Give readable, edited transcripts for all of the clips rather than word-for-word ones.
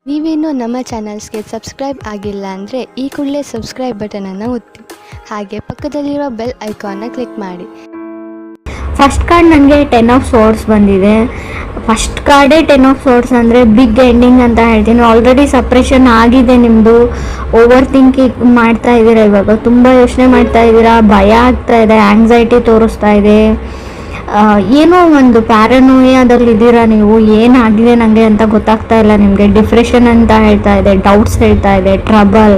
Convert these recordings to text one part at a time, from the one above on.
ನೀವೇನು ನಮ್ಮ ಚಾನಲ್ಸ್ಗೆ ಸಬ್ಸ್ಕ್ರೈಬ್ ಆಗಿಲ್ಲ ಅಂದರೆ ಈ ಕೂಡಲೇ ಸಬ್ಸ್ಕ್ರೈಬ್ ಬಟನನ್ನು ಒತ್ತಿ, ಹಾಗೆ ಪಕ್ಕದಲ್ಲಿರೋ ಬೆಲ್ ಐಕಾನ್ನ ಕ್ಲಿಕ್ ಮಾಡಿ. ಫಸ್ಟ್ ಕಾರ್ಡ್ ನನಗೆ 10 ಆಫ್ ಸೋರ್ಸ್ ಬಂದಿದೆ. ಫಸ್ಟ್ ಕಾರ್ಡೇ 10 ಆಫ್ ಸೋರ್ಸ್ ಅಂದರೆ ಬಿಗ್ ಎಂಡಿಂಗ್ ಅಂತ ಹೇಳ್ತೀನಿ. ಆಲ್ರೆಡಿ ಸಪ್ರೆಷನ್ ಆಗಿದೆ, ನಿಮ್ಮದು ಓವರ್ ಥಿಂಕಿಂಗ್ ಮಾಡ್ತಾ ಇದ್ದೀರಾ, ಇವಾಗ ತುಂಬ ಯೋಚನೆ ಮಾಡ್ತಾ ಇದ್ದೀರಾ, ಭಯ ಆಗ್ತಾ ಇದೆ, ಆ್ಯಂಗ್ಸೈಟಿ ತೋರಿಸ್ತಾ ಇದೆ, ಏನೋ ಒಂದು ಪ್ಯಾರನೋಯಾದಲ್ಲಿ ಇದ್ದೀರಾ ನೀವು. ಏನಾಗಿದೆ ನನಗೆ ಅಂತ ಗೊತ್ತಾಗ್ತಾ ಇಲ್ಲ ನಿಮಗೆ. ಡಿಪ್ರೆಷನ್ ಅಂತ ಹೇಳ್ತಾ ಇದೆ, ಡೌಟ್ಸ್ ಹೇಳ್ತಾ ಇದೆ, ಟ್ರಬಲ್.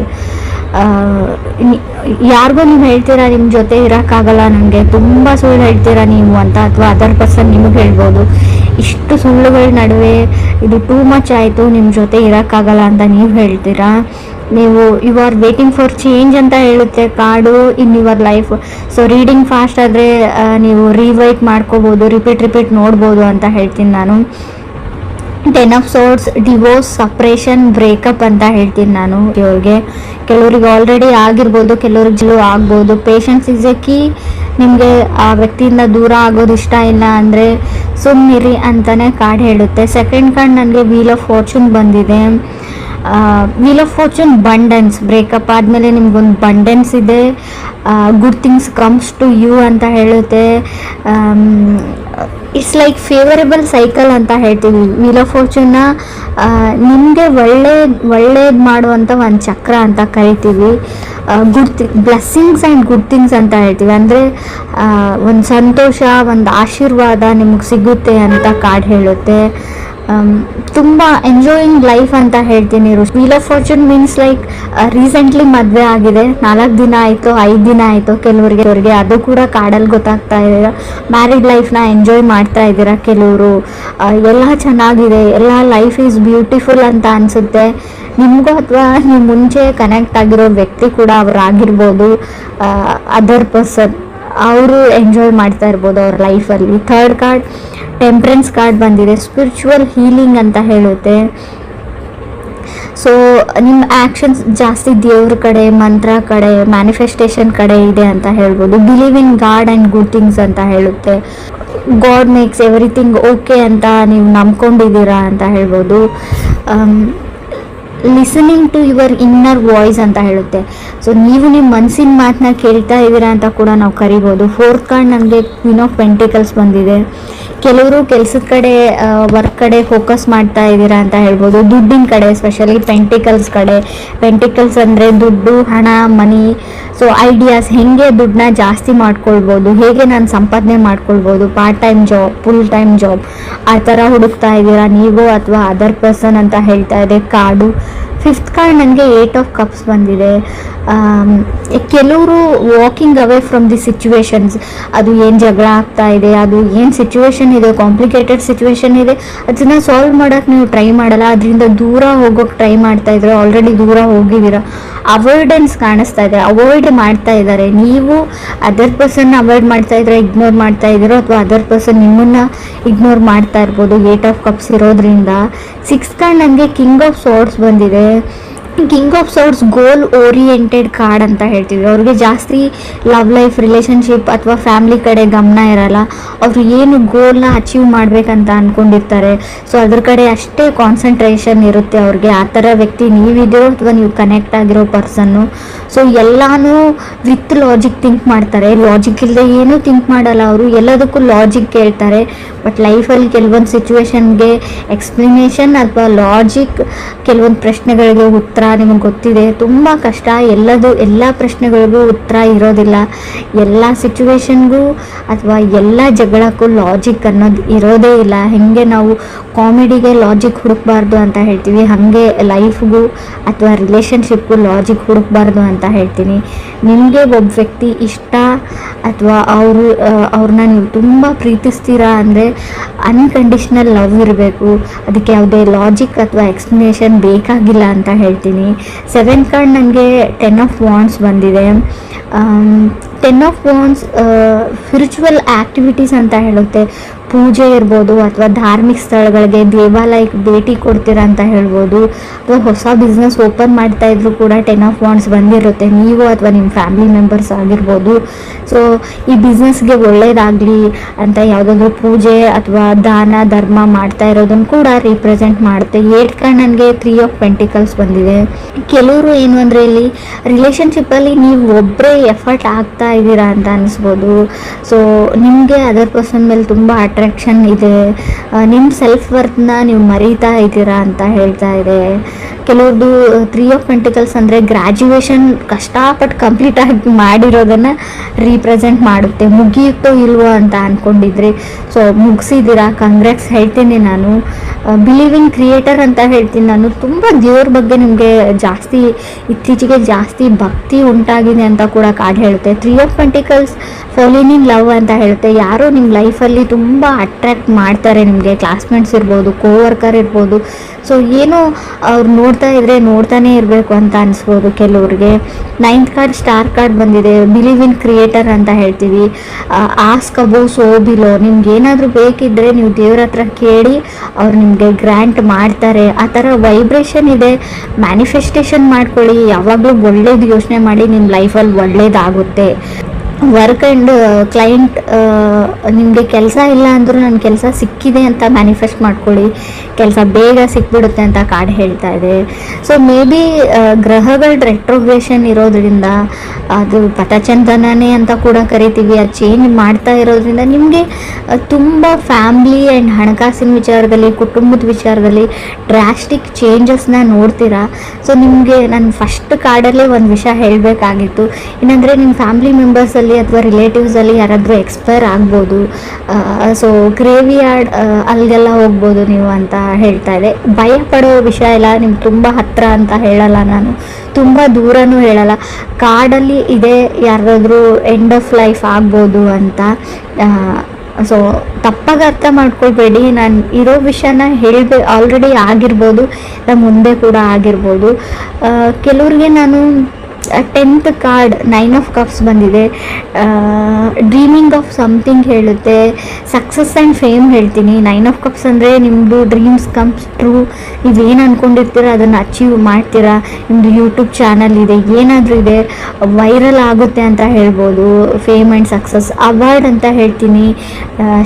ಯಾರಿಗೂ ನೀವು ಹೇಳ್ತೀರಾ ನಿಮ್ಮ ಜೊತೆ ಇರೋಕ್ಕಾಗಲ್ಲ ನನಗೆ, ತುಂಬ ಸುಳ್ಳು ಹೇಳ್ತೀರಾ ನೀವು ಅಂತ, ಅಥವಾ ಅದರ್ ಪರ್ಸನ್ ನಿಮಗೆ ಹೇಳ್ಬೋದು. ಇಷ್ಟು ಸುಳ್ಳುಗಳ ನಡುವೆ ಇದು ಟೂ ಮಚ್ ಆಯಿತು, ನಿಮ್ಮ ಜೊತೆ ಇರೋಕ್ಕಾಗಲ್ಲ ಅಂತ ನೀವು ಹೇಳ್ತೀರಾ. ನೀವು you are waiting for change ಅಂತ ಹೇಳುತ್ತೆ card in your life. So reading fast ಆದರೆ ನೀವು ರಿವೈಟ್ ಮಾಡ್ಕೋಬೋದು, ರಿಪೀಟ್ ನೋಡ್ಬೋದು ಅಂತ ಹೇಳ್ತೀನಿ ನಾನು. 10 of swords divorce, separation, breakup ಅಂತ ಹೇಳ್ತೀನಿ ನಾನು ಇವ್ರಿಗೆ. ಕೆಲವ್ರಿಗೆ ಆಲ್ರೆಡಿ ಆಗಿರ್ಬೋದು, ಕೆಲವ್ರಿಗೆ ಆಗ್ಬೋದು. Patience is a key. ನಿಮಗೆ ಆ ವ್ಯಕ್ತಿಯಿಂದ ದೂರ ಆಗೋದು ಇಷ್ಟ ಇಲ್ಲ ಅಂದರೆ ಸುಮ್ಮನಿರಿ ಅಂತಲೇ ಕಾರ್ಡ್ ಹೇಳುತ್ತೆ. ಸೆಕೆಂಡ್ ಕಾರ್ಡ್ ನನಗೆ ವೀಲ್ ಆಫ್ ಫಾರ್ಚೂನ್ ಬಂದಿದೆ. Wheel of fortune abundance, breakup ಆದಮೇಲೆ ನಿಮ್ಗೊಂದು ಬಂಡೆನ್ಸ್ ಇದೆ, good things comes to you ಅಂತ ಹೇಳುತ್ತೆ. ಇಟ್ಸ್ ಲೈಕ್ ಫೇವರೇಬಲ್ ಸೈಕಲ್ ಅಂತ ಹೇಳ್ತೀವಿ. ವೀಲ್ ಆಫ್ ಫಾರ್ಚೂನ್ನ ನಿಮಗೆ ಒಳ್ಳೇದು ಮಾಡುವಂಥ ಒಂದು ಚಕ್ರ ಅಂತ ಕರಿತೀವಿ. ಬ್ಲೆಸ್ಸಿಂಗ್ಸ್ ಆ್ಯಂಡ್ ಗುಡ್ ಥಿಂಗ್ಸ್ ಅಂತ ಹೇಳ್ತೀವಿ. ಅಂದರೆ ಒಂದು ಸಂತೋಷ, ಒಂದು ಆಶೀರ್ವಾದ ನಿಮಗೆ ಸಿಗುತ್ತೆ ಅಂತ ಕಾರ್ಡ್ ಹೇಳುತ್ತೆ. ತುಂಬ ಎಂಜಾಯಿಂಗ್ ಲೈಫ್ ಅಂತ ಹೇಳ್ತೀನಿ. Wheel of fortune means like recently ಮದುವೆ ಆಗಿದೆ, 4 ದಿನ ಆಯಿತು, 5 ದಿನ ಆಯಿತು ಕೆಲವ್ರಿಗೆ, ಅದು ಕೂಡ ಕಾರ್ಡಲ್ಲಿ ಗೊತ್ತಾಗ್ತಾ ಇದೆ. ಮ್ಯಾರಿಡ್ ಲೈಫ್ನ ಎಂಜಾಯ್ ಮಾಡ್ತಾ ಇದ್ದೀರಾ ಕೆಲವರು, ಎಲ್ಲ ಚೆನ್ನಾಗಿದೆ, ಎಲ್ಲ ಲೈಫ್ ಈಸ್ ಬ್ಯೂಟಿಫುಲ್ ಅಂತ ಅನಿಸುತ್ತೆ ನಿಮಗೂ, ಅಥವಾ ನೀವು ಮುಂಚೆ ಕನೆಕ್ಟ್ ಆಗಿರೋ ವ್ಯಕ್ತಿ ಕೂಡ ಅವರಾಗಿರ್ಬೋದು, ಅದರ್ ಪರ್ಸನ್, ಅವರು ಎಂಜಾಯ್ ಮಾಡ್ತಾ ಇರ್ಬೋದು ಅವ್ರ ಲೈಫಲ್ಲಿ. ಥರ್ಡ್ ಕಾರ್ಡ್ ಟೆಂಪ್ರೆನ್ಸ್ ಕಾರ್ಡ್ ಬಂದಿದೆ, ಸ್ಪಿರಿಚುವಲ್ ಹೀಲಿಂಗ್ ಅಂತ ಹೇಳುತ್ತೆ. ಸೊ ನಿಮ್ಮ ಆ್ಯಕ್ಷನ್ಸ್ ಜಾಸ್ತಿ ದೇವ್ರ ಕಡೆ, ಮಂತ್ರ ಕಡೆ, ಮ್ಯಾನಿಫೆಸ್ಟೇಷನ್ ಕಡೆ ಇದೆ ಅಂತ ಹೇಳ್ಬೋದು. Believe in god and good things ಅಂತ ಹೇಳುತ್ತೆ. ಗಾಡ್ ಮೇಕ್ಸ್ ಎವ್ರಿಥಿಂಗ್ ಓಕೆ ಅಂತ ನೀವು ನಂಬ್ಕೊಂಡಿದ್ದೀರಾ ಅಂತ ಹೇಳ್ಬೋದು. Listening to your inner voice ಅಂತ ಹೇಳುತ್ತೆ. ಸೊ ನೀವು ನಿಮ್ಮ ಮನಸ್ಸಿನ ಮಾತನ್ನ ಕೇಳ್ತಾ ಇದ್ದೀರಾ ಅಂತ ಕೂಡ ನಾವು ಕರಿಬೋದು. ಫೋರ್ತ್ ಕಾರ್ಡ್ ನಮಗೆ ಕ್ವೀನ್ ಆಫ್ ಪೆಂಟಿಕಲ್ಸ್ ಬಂದಿದೆ. ಕೆಲವರು ಕೆಲಸದ ಕಡೆ, ವರ್ಕ್ ಕಡೆ ಫೋಕಸ್ ಮಾಡ್ತಾ ಇದ್ದೀರಾ ಅಂತ ಹೇಳ್ಬೋದು. ದುಡ್ಡಿನ ಕಡೆ, ಸ್ಪೆಷಲಿ ಪೆಂಟಿಕಲ್ಸ್ ಕಡೆ. ಪೆಂಟಿಕಲ್ಸ್ ಅಂದರೆ ದುಡ್ಡು, ಹಣ, ಮನಿ. ಸೊ ಐಡಿಯಾಸ್, ಹೇಗೆ ದುಡ್ಡನ್ನ ಜಾಸ್ತಿ ಮಾಡ್ಕೊಳ್ಬೋದು, ಹೇಗೆ ನಾನು ಸಂಪಾದನೆ ಮಾಡ್ಕೊಳ್ಬೋದು, part time job, full time job, ಆ ಥರ ಹುಡುಕ್ತಾ ಇದ್ದೀರಾ ನೀವು ಅಥವಾ ಅದರ್ ಪರ್ಸನ್ ಅಂತ ಹೇಳ್ತಾ ಇದೆ ಕಾರ್ಡು. ಫಿಫ್ತ್ ಕಾರ್ಡ್ ನನಗೆ 8 ಆಫ್ ಕಪ್ಸ್ ಬಂದಿದೆ. ಕೆಲವರು walking away from the situations. ಅದು ಏನು ಜಗಳ ಆಗ್ತಾ ಇದೆ, ಅದು ಏನು ಸಿಚುವೇಶನ್ ಇದೆ, ಕಾಂಪ್ಲಿಕೇಟೆಡ್ ಸಿಚುವೇಶನ್ ಇದೆ, ಅದನ್ನು ಸಾಲ್ವ್ ಮಾಡೋಕ್ಕೆ ನೀವು ಟ್ರೈ ಮಾಡಲ್ಲ, ಅದರಿಂದ ದೂರ ಹೋಗೋಕ್ಕೆ ಟ್ರೈ ಮಾಡ್ತಾ ಇದ್ರೆ ಆಲ್ರೆಡಿ ದೂರ ಹೋಗಿದ್ದೀರಾ. ಅವಾಯ್ಡೆನ್ಸ್ ಕಾಣಿಸ್ತಾ ಇದೆ, ಅವಾಯ್ಡ್ ಮಾಡ್ತಾ ಇದ್ದಾರೆ. ನೀವು ಅದರ್ ಪರ್ಸನ್ನ ಅವಾಯ್ಡ್ ಮಾಡ್ತಾ ಇದ್ರೆ, ಇಗ್ನೋರ್ ಮಾಡ್ತಾ ಇದ್ದೀರೋ, ಅಥವಾ ಅದರ್ ಪರ್ಸನ್ ನಿಮ್ಮನ್ನು ಇಗ್ನೋರ್ ಮಾಡ್ತಾ ಇರ್ಬೋದು 8 ಆಫ್ ಕಪ್ಸ್ ಇರೋದ್ರಿಂದ. ಸಿಕ್ಸ್ ಕಾರ್ಡ್ ನನಗೆ ಕಿಂಗ್ ಆಫ್ ಸೋರ್ಸ್ ಬಂದಿದೆ. King of swords goal oriented card ಅಂತ ಹೇಳ್ತೀವಿ. ಅವ್ರಿಗೆ ಜಾಸ್ತಿ ಲವ್ ಲೈಫ್, ರಿಲೇಷನ್ಶಿಪ್ ಅಥವಾ ಫ್ಯಾಮಿಲಿ ಕಡೆ ಗಮನ ಇರಲ್ಲ. ಅವರು ಏನು ಗೋಲ್ನ ಅಚೀವ್ ಮಾಡಬೇಕಂತ ಅಂದ್ಕೊಂಡಿರ್ತಾರೆ, ಸೊ ಅದ್ರ ಕಡೆ ಅಷ್ಟೇ ಕಾನ್ಸಂಟ್ರೇಷನ್ ಇರುತ್ತೆ ಅವ್ರಿಗೆ. ಆ ಥರ ವ್ಯಕ್ತಿ ನೀವಿದೆಯೋ ಅಥವಾ ನೀವು ಕನೆಕ್ಟ್ ಆಗಿರೋ ಪರ್ಸನ್ನು. ಸೊ ಎಲ್ಲನೂ ವಿತ್ ಲಾಜಿಕ್ ಥಿಂಕ್ ಮಾಡ್ತಾರೆ, ಲಾಜಿಕ್ ಇಲ್ಲದೆ ಏನೂ ಥಿಂಕ್ ಮಾಡಲ್ಲ ಅವರು, ಎಲ್ಲದಕ್ಕೂ ಲಾಜಿಕ್ ಕೇಳ್ತಾರೆ. ಬಟ್ ಲೈಫಲ್ಲಿ ಕೆಲವೊಂದು ಸಿಚುವೇಶನ್ಗೆ ಎಕ್ಸ್ಪ್ಲನೇಷನ್ ಅಥವಾ ಲಾಜಿಕ್, ಕೆಲವೊಂದು ಪ್ರಶ್ನೆಗಳಿಗೆ ಉತ್ತರ ನಿಮಗೆ ಗೊತ್ತಿದೆ. ತುಂಬ ಕಷ್ಟ, ಎಲ್ಲ ಪ್ರಶ್ನೆಗಳಿಗೂ ಉತ್ತರ ಇರೋದಿಲ್ಲ. ಎಲ್ಲ ಸಿಚುವೇಶನ್ಗೂ ಅಥವಾ ಎಲ್ಲ ಜಗಳಕ್ಕೂ ಲಾಜಿಕ್ ಅನ್ನೋದು ಇರೋದೇ ಇಲ್ಲ. ಹೇಗೆ ನಾವು ಕಾಮಿಡಿಗೆ ಲಾಜಿಕ್ ಹುಡುಕ್ಬಾರ್ದು ಅಂತ ಹೇಳ್ತೀವಿ, ಹಾಗೆ ಲೈಫ್ಗೂ ಅಥವಾ ರಿಲೇಷನ್ಶಿಪ್ಗೂ ಲಾಜಿಕ್ ಹುಡುಕ್ಬಾರ್ದು ಅಂತ ಹೇಳ್ತೀನಿ. ನಿಮಗೆ ಒಬ್ಬ ವ್ಯಕ್ತಿ ಇಷ್ಟ ಅಥವಾ ಅವ್ರನ್ನ ನೀವು ತುಂಬ ಪ್ರೀತಿಸ್ತೀರಾ ಅಂದರೆ ಅನ್ಕಂಡೀಷ್ನಲ್ ಲವ್ ಇರಬೇಕು, ಅದಕ್ಕೆ ಯಾವುದೇ ಲಾಜಿಕ್ ಅಥವಾ ಎಕ್ಸ್ಪ್ಲನೇಷನ್ ಬೇಕಾಗಿಲ್ಲ ಅಂತ ಹೇಳ್ತೀನಿ. 7th ಕಾರ್ಡ್ ನನಗೆ 10 ಆಫ್ ವಾಂಡ್ಸ್ ಬಂದಿದೆ. 10 ಆಫ್ ವಾಂಡ್ಸ್ ಸ್ಪಿರಿಚುವಲ್ ಆ್ಯಕ್ಟಿವಿಟೀಸ್ ಅಂತ ಹೇಳುತ್ತೆ. ಪೂಜೆ ಇರ್ಬೋದು ಅಥವಾ ಧಾರ್ಮಿಕ ಸ್ಥಳಗಳಿಗೆ ದೇವಾಲಯಕ್ಕೆ ಭೇಟಿ ಕೊಡ್ತೀರಾ ಅಂತ ಹೇಳ್ಬೋದು. ಅಥವಾ ಹೊಸ ಬಿಸ್ನೆಸ್ ಓಪನ್ ಮಾಡ್ತಾ ಇದ್ರು ಕೂಡ 10 ಆಫ್ ವಾಂಡ್ಸ್ ಬಂದಿರುತ್ತೆ, ನೀವು ಅಥವಾ ನಿಮ್ಮ ಫ್ಯಾಮಿಲಿ ಮೆಂಬರ್ಸ್ ಆಗಿರ್ಬೋದು. ಸೊ ಈ ಬಿಸ್ನೆಸ್ಗೆ ಒಳ್ಳೇದಾಗಲಿ ಅಂತ ಯಾವುದಾದ್ರೂ ಪೂಜೆ ಅಥವಾ ದಾನ ಧರ್ಮ ಮಾಡ್ತಾ ಇರೋದನ್ನು ಕೂಡ ರಿಪ್ರೆಸೆಂಟ್ ಮಾಡುತ್ತೆ. 8th ಕಾರ್ಡ್ ನನಗೆ 3 ಆಫ್ ಪೆಂಟಿಕಲ್ಸ್ ಬಂದಿದೆ. ಕೆಲವರು ಏನು ಅಂದರೆ ಇಲ್ಲಿ ರಿಲೇಷನ್ಶಿಪ್ಪಲ್ಲಿ ನೀವು ಒಬ್ಬರೇ ಎಫರ್ಟ್ ಆಗ್ತಾ ಇದ್ದೀರಾ ಅಂತ ಅನಿಸ್ಬೋದು. ಸೊ ನಿಮಗೆ ಅದರ್ ಪರ್ಸನ್ ಮೇಲೆ ತುಂಬ ಅಟ್ರಾಕ್ಷನ್ ಇದೆ, ನಿಮ್ಮ ಸೆಲ್ಫ್ ವರ್ತ್ನ ನೀವು ಮರೀತಾ ಇದ್ದೀರಾ ಅಂತ ಹೇಳ್ತಾ ಇದೆ. ಕೆಲವ್ರದ್ದು 3 ಆಫ್ ಪೆಂಟಿಕಲ್ಸ್ ಅಂದರೆ ಗ್ರ್ಯಾಜುಯೇಷನ್ ಕಷ್ಟಪಟ್ಟು ಕಂಪ್ಲೀಟ್ ಆಗಿ ಮಾಡಿರೋದನ್ನು ರೀಪ್ರೆಸೆಂಟ್ ಮಾಡುತ್ತೆ. ಮುಗಿಯುತ್ತೋ ಇಲ್ವೋ ಅಂತ ಅಂದ್ಕೊಂಡಿದ್ರಿ, ಸೊ ಮುಗಿಸಿದ್ದೀರಾ, ಕಂಗ್ರಾಟ್ಸ್ ಹೇಳ್ತೀನಿ ನಾನು. ಬಿಲೀವಿಂಗ್ ಕ್ರಿಯೇಟರ್ ಅಂತ ಹೇಳ್ತೀನಿ ನಾನು. ತುಂಬ ದೇವ್ರ ಬಗ್ಗೆ ನಿಮಗೆ ಇತ್ತೀಚೆಗೆ ಜಾಸ್ತಿ ಭಕ್ತಿ ಉಂಟಾಗಿದೆ ಅಂತ ಕೂಡ ಕಾರ್ಡ್ ಹೇಳುತ್ತೆ. 3 of pentacles falling in love ಅಂತ ಹೇಳುತ್ತೆ. ಯಾರೋ ನಿಮ್ಮ ಲೈಫಲ್ಲಿ ತುಂಬ ಅಟ್ರ್ಯಾಕ್ಟ್ ಮಾಡ್ತಾರೆ ನಿಮಗೆ, ಕ್ಲಾಸ್ಮೇಟ್ಸ್ ಇರ್ಬೋದು, ಕೋವರ್ಕರ್ ಇರ್ಬೋದು. ಸೊ ಏನೋ ಅವ್ರು ನೋಡ್ತಾ ಇದ್ರೆ ನೋಡ್ತಾನೆ ಇರಬೇಕು ಅಂತ ಅನಿಸ್ಬೋದು ಕೆಲವ್ರಿಗೆ. 9th ಕಾರ್ಡ್ ಸ್ಟಾರ್ ಕಾರ್ಡ್ ಬಂದಿದೆ. ಬಿಲೀವ್ ಇನ್ ಕ್ರಿಯೇಟರ್ ಅಂತ ಹೇಳ್ತೀವಿ. ಆಸ್ಕ್ ಅಬೌವ್ ಸೋ ಬಿಲೋ, ನಿಮ್ಗೆ ಏನಾದರೂ ಬೇಕಿದ್ದರೆ ನೀವು ದೇವ್ರ ಹತ್ರ ಕೇಳಿ ಅವ್ರು ನಿಮಗೆ ಗ್ರ್ಯಾಂಟ್ ಮಾಡ್ತಾರೆ. ಆ ಥರ ವೈಬ್ರೇಷನ್ ಇದೆ. ಮ್ಯಾನಿಫೆಸ್ಟೇಷನ್ ಮಾಡ್ಕೊಳ್ಳಿ, ಯಾವಾಗಲೂ ಒಳ್ಳೇದು ಯೋಚನೆ ಮಾಡಿ, ನಿಮ್ಮ ಲೈಫಲ್ಲಿ ಒಳ್ಳೇದಾಗುತ್ತೆ. ವರ್ಕ್ ಆ್ಯಂಡ್ ಕ್ಲೈಂಟ್, ನಿಮಗೆ ಕೆಲಸ ಇಲ್ಲ ಅಂದರೂ ನನ್ನ ಕೆಲಸ ಸಿಕ್ಕಿದೆ ಅಂತ ಮ್ಯಾನಿಫೆಸ್ಟ್ ಮಾಡ್ಕೊಳ್ಳಿ, ಕೆಲಸ ಬೇಗ ಸಿಕ್ಬಿಡುತ್ತೆ ಅಂತ ಕಾರ್ಡ್ ಹೇಳ್ತಾ ಇದೆ. ಸೊ ಮೇ ಬಿ ಗ್ರಹಗಳ ರೆಟ್ರೋಗ್ರೇಷನ್ ಇರೋದ್ರಿಂದ, ಅದು ಪಥಚಂದನನೇ ಅಂತ ಕೂಡ ಕರಿತೀವಿ, ಅದು ಚೇಂಜ್ ಮಾಡ್ತಾ ಇರೋದ್ರಿಂದ ನಿಮಗೆ ತುಂಬ ಫ್ಯಾಮ್ಲಿ ಆ್ಯಂಡ್ ಹಣಕಾಸಿನ ವಿಚಾರದಲ್ಲಿ, ಕುಟುಂಬದ ವಿಚಾರದಲ್ಲಿ ಡ್ರಾಸ್ಟಿಕ್ ಚೇಂಜಸ್ನ ನೋಡ್ತೀರಾ. ಸೊ ನಿಮಗೆ ನಾನು ಫಸ್ಟ್ ಕಾರ್ಡಲ್ಲೇ ಒಂದು ವಿಷಯ ಹೇಳಬೇಕಾಗಿತ್ತು, ಏನಂದರೆ ನಿಮ್ಮ ಫ್ಯಾಮ್ಲಿ ಮೆಂಬರ್ಸಲ್ಲಿ ಅಥವಾ ರಿಲೇಟಿವ್ಸಲ್ಲಿ ಯಾರಾದರೂ ಎಕ್ಸ್ಪೈರ್ ಆಗ್ಬೋದು. ಸೊ ಗ್ರೇವಿಯಾರ್ಡ್ ಅಲ್ಲಿಗೆಲ್ಲ ಹೋಗ್ಬೋದು ನೀವು ಅಂತ ಹೇಳ್ತಾ ಇದೆ. ಭಯ ಪಡೋ ವಿಷಯ ಇಲ್ಲ, ನಿಮ್ಗೆ ತುಂಬ ಹತ್ತಿರ ಅಂತ ಹೇಳಲ್ಲ ನಾನು, ತುಂಬ ದೂರನೂ ಹೇಳಲ್ಲ. ಕಾರ್ಡಲ್ಲಿ ಇದೆ ಯಾರಾದರೂ ಎಂಡ್ ಆಫ್ ಲೈಫ್ ಆಗ್ಬೋದು ಅಂತ. ಸೊ ತಪ್ಪಾಗಿ ಅರ್ಥ ಮಾಡ್ಕೊಳ್ಬೇಡಿ, ನಾನು ಇರೋ ವಿಷಯನ ಆಲ್ರೆಡಿ ಆಗಿರ್ಬೋದು, ಮುಂದೆ ಕೂಡ ಆಗಿರ್ಬೋದು. ಕೆಲವ್ರಿಗೆ ನಾನು 10th ಕಾರ್ಡ್ 9 ಆಫ್ ಕಪ್ಸ್ ಬಂದಿದೆ. ಡ್ರೀಮಿಂಗ್ ಆಫ್ ಸಮಥಿಂಗ್ ಹೇಳುತ್ತೆ, ಸಕ್ಸಸ್ ಆ್ಯಂಡ್ ಫೇಮ್ ಹೇಳ್ತೀನಿ. 9 ಆಫ್ ಕಪ್ಸ್ ಅಂದರೆ ನಿಮ್ಮದು ಡ್ರೀಮ್ಸ್ ಕಮ್ಸ್ ಟ್ರೂ, ನೀವೇನು ಅಂದ್ಕೊಂಡಿರ್ತೀರ ಅದನ್ನು ಅಚೀವ್ ಮಾಡ್ತೀರಾ. ನಿಮ್ಮದು ಯೂಟ್ಯೂಬ್ ಚಾನಲ್ ಇದೆ, ಏನಾದರೂ ಇದೆ, ವೈರಲ್ ಆಗುತ್ತೆ ಅಂತ ಹೇಳ್ಬೋದು. Fame and success. ಅವಾರ್ಡ್ ಅಂತ ಹೇಳ್ತೀನಿ,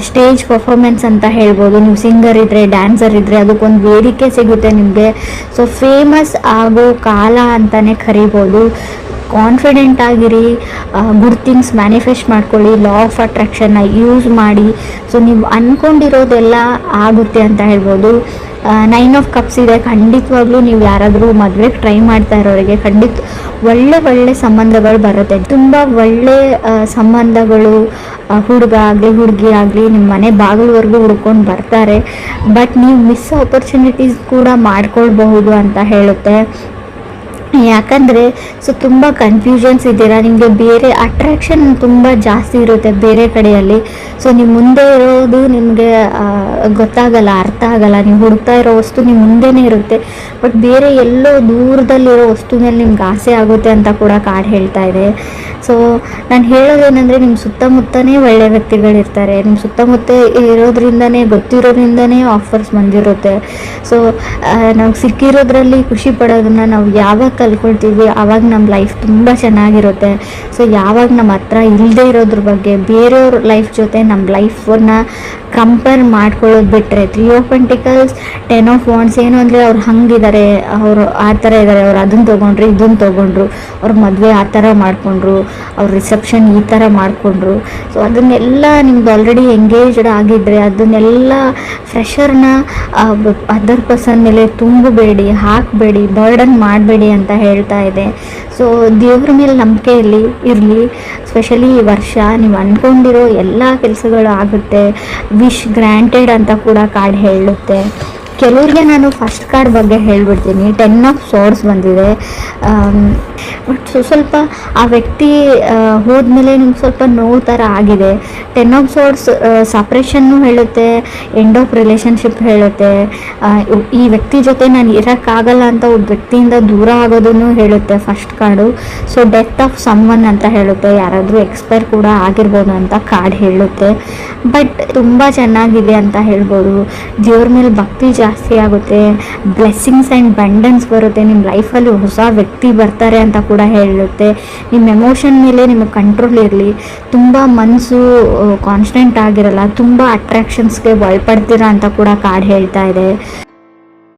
ಸ್ಟೇಜ್ ಪರ್ಫಾರ್ಮೆನ್ಸ್ ಅಂತ ಹೇಳ್ಬೋದು. ನೀವು ಸಿಂಗರ್ ಇದ್ದರೆ, ಡ್ಯಾನ್ಸರ್ ಇದ್ದರೆ ಅದಕ್ಕೊಂದು ವೇದಿಕೆ ಸಿಗುತ್ತೆ ನಿಮಗೆ. ಸೊ ಫೇಮಸ್ ಆಗೋ ಕಾಲ ಅಂತಲೇ ಕರಿಬೋದು. ಕಾನ್ಫಿಡೆಂಟ್ ಆಗಿರಿ, ಗುಡ್ ಥಿಂಗ್ಸ್ ಮ್ಯಾನಿಫೆಸ್ಟ್ ಮಾಡ್ಕೊಳ್ಳಿ, ಲಾ ಆಫ್ ಅಟ್ರಾಕ್ಷನ್ನ ಯೂಸ್ ಮಾಡಿ. ಸೊ ನೀವು ಅಂದ್ಕೊಂಡಿರೋದೆಲ್ಲ ಆಗುತ್ತೆ ಅಂತ ಹೇಳ್ಬೋದು. 9 ಆಫ್ ಕಪ್ಸ್ ಇದೆ. ಖಂಡಿತವಾಗ್ಲೂ ನೀವು ಯಾರಾದರೂ ಮದುವೆಗೆ ಟ್ರೈ ಮಾಡ್ತಾ ಇರೋರಿಗೆ ಒಳ್ಳೆ ಸಂಬಂಧಗಳು ಬರುತ್ತೆ. ತುಂಬ ಒಳ್ಳೆ ಸಂಬಂಧಗಳು, ಹುಡುಗ ಆಗಲಿ ಹುಡುಗಿ ಆಗಲಿ ನಿಮ್ಮ ಮನೆ ಬಾಗಿಲವರೆಗೂ ಹುಡ್ಕೊಂಡು ಬರ್ತಾರೆ. ಬಟ್ ನೀವು ಮಿಸ್ ಆಪರ್ಚುನಿಟೀಸ್ ಕೂಡ ಮಾಡ್ಕೊಳ್ಬಹುದು ಅಂತ ಹೇಳುತ್ತೆ. ಯಾಕಂದರೆ ಸೊ ತುಂಬ ಕನ್ಫ್ಯೂಷನ್ಸ್ ಇದ್ದೀರಾ, ನಿಮಗೆ ಬೇರೆ ಅಟ್ರಾಕ್ಷನ್ ತುಂಬ ಜಾಸ್ತಿ ಇರುತ್ತೆ ಬೇರೆ ಕಡೆಯಲ್ಲಿ. ಸೊ ನೀವು ಮುಂದೆ ಇರೋದು ನಿಮಗೆ ಗೊತ್ತಾಗಲ್ಲ, ಅರ್ಥ ಆಗಲ್ಲ. ನೀವು ಹುಡುಕ್ತಾ ಇರೋ ವಸ್ತು ನಿಮ್ಮ ಮುಂದೆನೇ ಇರುತ್ತೆ, ಬಟ್ ಬೇರೆ ಎಲ್ಲೋ ದೂರದಲ್ಲಿರೋ ವಸ್ತು ಮೇಲೆ ನಿಮ್ಗೆ ಆಸೆ ಆಗುತ್ತೆ ಅಂತ ಕೂಡ ಕಾರ್ಡ್ ಹೇಳ್ತಾ ಇದೆ. ಸೊ ನಾನು ಹೇಳೋದೇನೆಂದರೆ ನಿಮ್ಮ ಸುತ್ತಮುತ್ತನೇ ಒಳ್ಳೆ ವ್ಯಕ್ತಿಗಳಿರ್ತಾರೆ, ನಿಮ್ಮ ಸುತ್ತಮುತ್ತ ಇರೋದ್ರಿಂದನೇ, ಗೊತ್ತಿರೋದ್ರಿಂದನೇ ಆಫರ್ಸ್ ಬಂದಿರುತ್ತೆ. ಸೊ ನಾವು ಸಿಕ್ಕಿರೋದ್ರಲ್ಲಿ ಖುಷಿ ಪಡೋದನ್ನು ನಾವು ಯಾವಾಗ ಕಲ್ಕೊಳ್ತೀವಿ ಆವಾಗ ನಮ್ಮ ಲೈಫ್ ತುಂಬ ಚೆನ್ನಾಗಿರುತ್ತೆ. ಸೊ ಯಾವಾಗ ನಮ್ಮ ಹತ್ರ ಇಲ್ಲದೆ ಇರೋದ್ರ ಬಗ್ಗೆ ಬೇರೆಯವ್ರ ಲೈಫ್ ಜೊತೆ ನಮ್ಮ ಲೈಫನ್ನು ಕಂಪೇರ್ ಮಾಡ್ಕೊಳ್ಳೋದು ಬಿಟ್ಟರೆ, 3 ಆಫ್ ಪೆಂಟಿಕಲ್ಸ್ 10 ಆಫ್ ವಾಂಡ್ಸ್ ಏನು ಅಂದರೆ ಅವ್ರು ಹಂಗಿದ್ದಾರೆ, ಅವರು ಆ ಥರ ಇದ್ದಾರೆ, ಅವ್ರು ಅದನ್ನು ತೊಗೊಂಡ್ರು ಇದನ್ನು ತೊಗೊಂಡ್ರು, ಅವ್ರ ಮದುವೆ ಆ ಥರ ಮಾಡಿಕೊಂಡ್ರು, ಅವ್ರ ರಿಸೆಪ್ಷನ್ ಈ ಥರ ಮಾಡಿಕೊಂಡ್ರು. ಸೊ ಅದನ್ನೆಲ್ಲ ನಿಮ್ದು ಆಲ್ರೆಡಿ ಎಂಗೇಜ್ಡ್ ಆಗಿದ್ದರೆ ಅದನ್ನೆಲ್ಲ ಫ್ರೆಷರ್ನ ಅದರ್ ಪರ್ಸನ್ ಮೇಲೆ ತುಂಬಬೇಡಿ, ಹಾಕಬೇಡಿ, ಬರ್ಡನ್ ಮಾಡಬೇಡಿ ಅಂತ ಹೇಳ್ತಾ ಇದೆ. ಸೊ ದೇವ್ರ ಮೇಲೆ ನಂಬಿಕೆ ಇರಲಿ. ಸ್ಪೆಷಲಿ ಈ ವರ್ಷ ನೀವು ಅಂದ್ಕೊಂಡಿರೋ ಎಲ್ಲ ಕೆಲಸಗಳು ಆಗುತ್ತೆ. ವಿಶ್ ಗ್ರ್ಯಾಂಟೆಡ್ ಅಂತ ಕೂಡ ಕಾರ್ಡ್ ಹೇಳುತ್ತೆ. ಕೆಲವ್ರಿಗೆ ನಾನು ಫಸ್ಟ್ ಕಾರ್ಡ್ ಬಗ್ಗೆ ಹೇಳ್ಬಿಡ್ತೀನಿ. 10 ಆಫ್ ಸೋರ್ಸ್ ಬಂದಿದೆ. ಬಟ್ ಸ್ವಲ್ಪ ಆ ವ್ಯಕ್ತಿ ಹೋದ್ಮೇಲೆ ನಿಮ್ಗೆ ಸ್ವಲ್ಪ ನೋವು ಥರ ಆಗಿದೆ. 10 ಆಫ್ ಸೋರ್ಸ್ ಸಪ್ರೇಷನ್ನು ಹೇಳುತ್ತೆ, ಎಂಡ್ ಆಫ್ ರಿಲೇಷನ್ಶಿಪ್ ಹೇಳುತ್ತೆ. ಈ ವ್ಯಕ್ತಿ ಜೊತೆ ನಾನು ಇರೋಕ್ಕಾಗಲ್ಲ ಅಂತ ಒಬ್ಬ ವ್ಯಕ್ತಿಯಿಂದ ದೂರ ಆಗೋದನ್ನು ಹೇಳುತ್ತೆ first card. So death of someone ಅಂತ ಹೇಳುತ್ತೆ, ಯಾರಾದರೂ ಎಕ್ಸ್ಪೈರ್ ಕೂಡ ಆಗಿರ್ಬೋದು ಅಂತ ಕಾರ್ಡ್ ಹೇಳುತ್ತೆ. ಬಟ್ ತುಂಬ ಚೆನ್ನಾಗಿದೆ ಅಂತ ಹೇಳ್ಬೋದು. ದೇವ್ರ ಮೇಲೆ ಭಕ್ತಿ ಜಾಸ್ತಿ ಆಗುತ್ತೆ, ಬ್ಲೆಸ್ಸಿಂಗ್ಸ್ ಆ್ಯಂಡ್ ಬಂಡನ್ಸ್ ಬರುತ್ತೆ, ನಿಮ್ಮ ಲೈಫಲ್ಲಿ ಹೊಸ ವ್ಯಕ್ತಿ ಬರ್ತಾರೆ ಅಂತ ಕೂಡ ಹೇಳುತ್ತೆ. ನಿಮ್ಮ ಎಮೋಷನ್ ಮೇಲೆ ನಿಮಗೆ ಕಂಟ್ರೋಲ್ ಇರಲಿ, ತುಂಬ ಮನಸ್ಸು ಕಾನ್ಸ್ಟೆಂಟ್ ಆಗಿರಲ್ಲ, ತುಂಬ ಅಟ್ರಾಕ್ಷನ್ಸ್ಗೆ ಒಳಪಡ್ತೀರಾ ಅಂತ ಕೂಡ ಕಾರ್ಡ್ ಹೇಳ್ತಾ ಇದೆ.